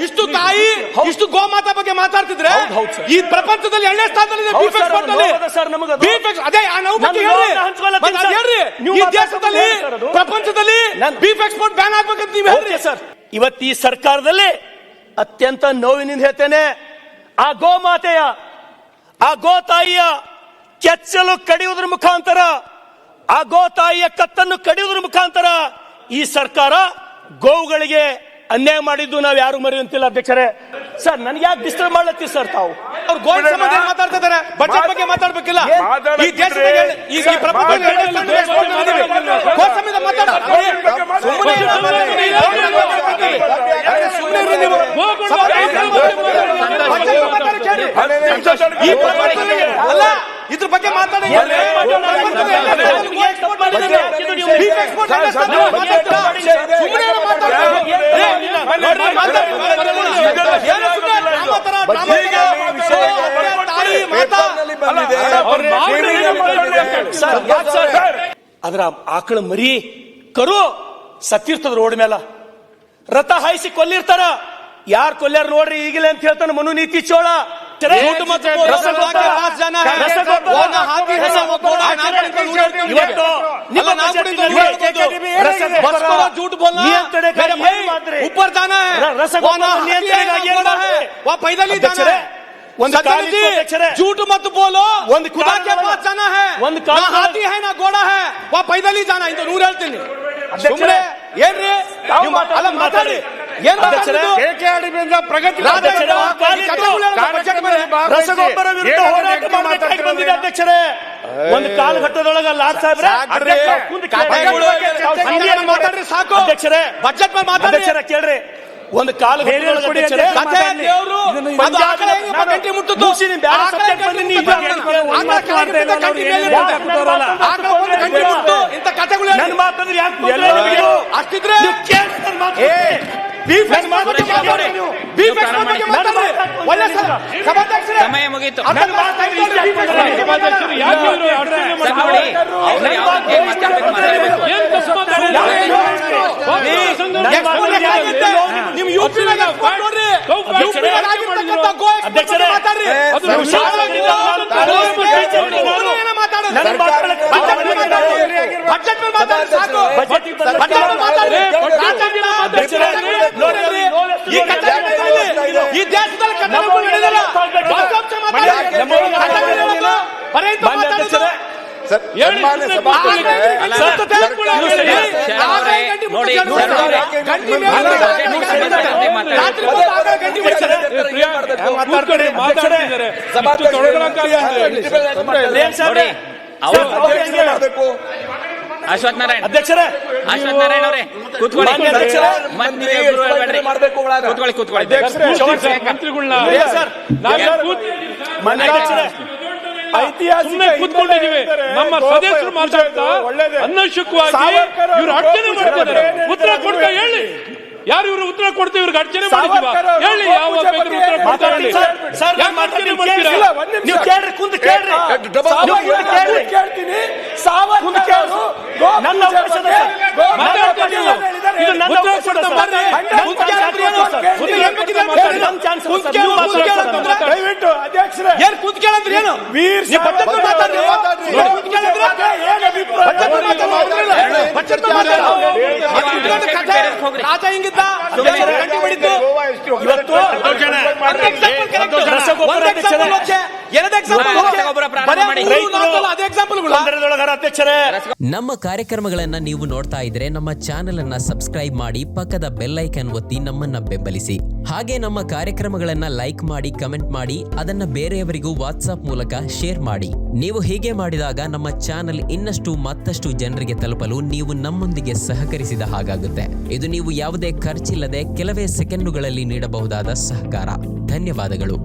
ಇಷ್ಟು ತಾಯಿ ಇಷ್ಟು ಗೋಮಾತಾ ಬಗ್ಗೆ ಮಾತಾಡ್ತಿದ್ರೆ ಈ ಪ್ರಪಂಚದಲ್ಲಿ 2ನೇ ಸ್ಥಾನದಲ್ಲಿದೆ ಅದೇ ಈ ದೇಶದಲ್ಲಿ ಪ್ರಪಂಚದಲ್ಲಿ ಬೀಫ್ ಎಕ್ಸ್ಪೋರ್ಟ್ ಬ್ಯಾನ್ ಆಗ್ಬೇಕಂತ ನೀವು ಹೇಳ್ರಿ ಸರ್. ಇವತ್ತು ಈ ಸರ್ಕಾರದಲ್ಲಿ ಅತ್ಯಂತ ನೋವಿನಿಂದ ಹೇಳ್ತೇನೆ, ಆ ಗೋಮಾತೆಯ ಆ ಗೋತಾಯಿಯ ಕೆಚ್ಚಲು ಕಡಿಯುವುದರ ಮುಖಾಂತರ, ಆ ಗೋತಾಯಿಯ ಕತ್ತನ್ನು ಕಡಿಯುವುದರ ಮುಖಾಂತರ ಈ ಸರ್ಕಾರ ಗೋವುಗಳಿಗೆ ಅನ್ಯಾಯ ಮಾಡಿದ್ದು ನಾವು ಯಾರು ಮರೆಯುವಂತಿಲ್ಲ ಅಧ್ಯಕ್ಷರೇ. ಸರ್, ನನಗೆ ಯಾಕೆ ಡಿಸ್ಟರ್ಬ್ ಮಾಡ್ಲತ್ತೀವಿ ಸರ್ ತಾವು? ಅವ್ರು ಗೋಲ್ಡ್ ಸಂಬಂಧ ಮಾತಾಡ್ತಾ ಇದಾರೆ, ಬಜೆಟ್ ಬಗ್ಗೆ ಮಾತಾಡ್ಬೇಕಿಲ್ಲ. ಈ ದೇಶದಲ್ಲಿ ಈ ಪ್ರಪಂಚದಲ್ಲಿ ಅಲ್ಲ, ಇದ್ರ ಬಗ್ಗೆ ಮಾತಾಡಿ. ಅದರ ಆಕಳ ಮರಿ ಕರು ಸತ್ತಿರ್ತದ ರೋಡ್ ಮೇಲ, ರಥ ಹಾಯಿಸಿ ಕೊಲ್ಲಿರ್ತಾರ. ಯಾರು ಕೊಲ್ಯಾರ ನೋಡ್ರಿ ಈಗಲೇ ಅಂತ ಹೇಳ್ತಾನೆ ಮನುನೀತಿ ಚೋಳ. ಒಂದು झूठ मत बोलो, ಒಂದು खुदा के पास जाना है, ಒಂದು हाथी है ना घोड़ा है, वा पैदल ही जाना ಇಂತ 100 ಹೇಳ್ತೀನಿ. ಸುಮ್ಮನೆ ಏನ್ರಿ ಅಲ್ಲ ಮಾತಾಡಿ. ರಸಗೊಬ್ಬರ ವಿರುದ್ಧ ಹೋರಾಟ ಮಾಡಬೇಕಾಗಿ ಬಂದಿದೆ ಅಧ್ಯಕ್ಷರೇ. ಒಂದು ಕಾಲಘಟ್ಟದೊಳಗ ಲಾಲ್ ಸಾಹೇಬ್ರೆ ಮಾತಾಡ್ರಿ ಸಾಕು ಅಧ್ಯಕ್ಷರೇ. ಬಜೆಟ್ ಮೇಲೆ ಮಾತಾಡಿ ಕೇಳ್ರಿ. ಒಂದು ಕಾಲ ಅಷ್ಟಿದ್ರೆ ಸಮಯ ಮುಗಿಯಿತು. ನಿಮ್ ಯುಪಿ ನೋಡ್ರಿ, ಈ ದೇಶದಲ್ಲಿ ಅಶ್ವಥ್ ನಾರಾಯಣ್ ಅಧ್ಯಕ್ಷರೇ, ಅಶ್ವಥ್ ನಾರಾಯಣ್ ಅವರೇ ಕೂತ್ಕೊಳ್ಳಿ. ಕೂತ್ಕೊಂಡಿದ್ದೀವಿ. ನಮ್ಮ ಸದಸ್ಯರು ಮಾತಾಡ್ತಾ ಅನವಶ್ಯಕವಾಗಿ ಇವರು ಅರ್ಚನೆ ಮಾಡ್ತಿದ್ದಾರೆ. ಉತ್ತರ ಕೊಡ್ತಾ ಹೇಳಿ, ಯಾರು ಇವರು ಉತ್ತರ ಕೊಡ್ತೀವಿ? ಇವ್ರಿಗೆ ಅರ್ಚನೆ ಮಾಡಿದೀವ ಹೇಳಿ. ಯಾವ ಉತ್ತರ ಕೊಡ್ತಾರೆ? ನೀವು ಕೇಳ್ರಿ, ಕುಂತ ಕೇಳ್ರಿ. ನನ್ನ ಏನ್ ಕೂತ್ ಕೇಳಂದ್ರಿ? ಏನು ರಾಜ ಹಿಂಗಿದ್ದ ನಮ್ಮ ಕಾರ್ಯಕ್ರಮಗಳನ್ನ ನೀವು ನೋಡ್ತಾ ಇದ್ರೆ ನಮ್ಮ ಚಾನೆಲ್ ಅನ್ನ ಸಬ್ಸ್ಕ್ರೈಬ್ ಮಾಡಿ, ಪಕ್ಕದ ಬೆಲ್ ಐಕಾನ್ ಒತ್ತಿ ನಮ್ಮನ್ನ ಬೆಂಬಲಿಸಿ. ಹಾಗೆ ನಮ್ಮ ಕಾರ್ಯಕ್ರಮಗಳನ್ನ ಲೈಕ್ ಮಾಡಿ, ಕಮೆಂಟ್ ಮಾಡಿ, ಅದನ್ನ ಬೇರೆಯವರಿಗೂ ವಾಟ್ಸ್ಆಪ್ ಮೂಲಕ ಶೇರ್ ಮಾಡಿ. ನೀವು ಹೀಗೆ ಮಾಡಿದಾಗ ನಮ್ಮ ಚಾನೆಲ್ ಮತ್ತಷ್ಟು ಜನರಿಗೆ ತಲುಪಲು ನೀವು ನಮ್ಮೊಂದಿಗೆ ಸಹಕರಿಸಿದ ಹಾಗಾಗುತ್ತೆ. ಇದು ನೀವು ಯಾವುದೇ ಖರ್ಚಿಲ್ಲದೆ ಕೆಲವೇ ಸೆಕೆಂಡುಗಳಲ್ಲಿ ನೀಡಬಹುದಾದ ಸಹಕಾರ. ಧನ್ಯವಾದಗಳು.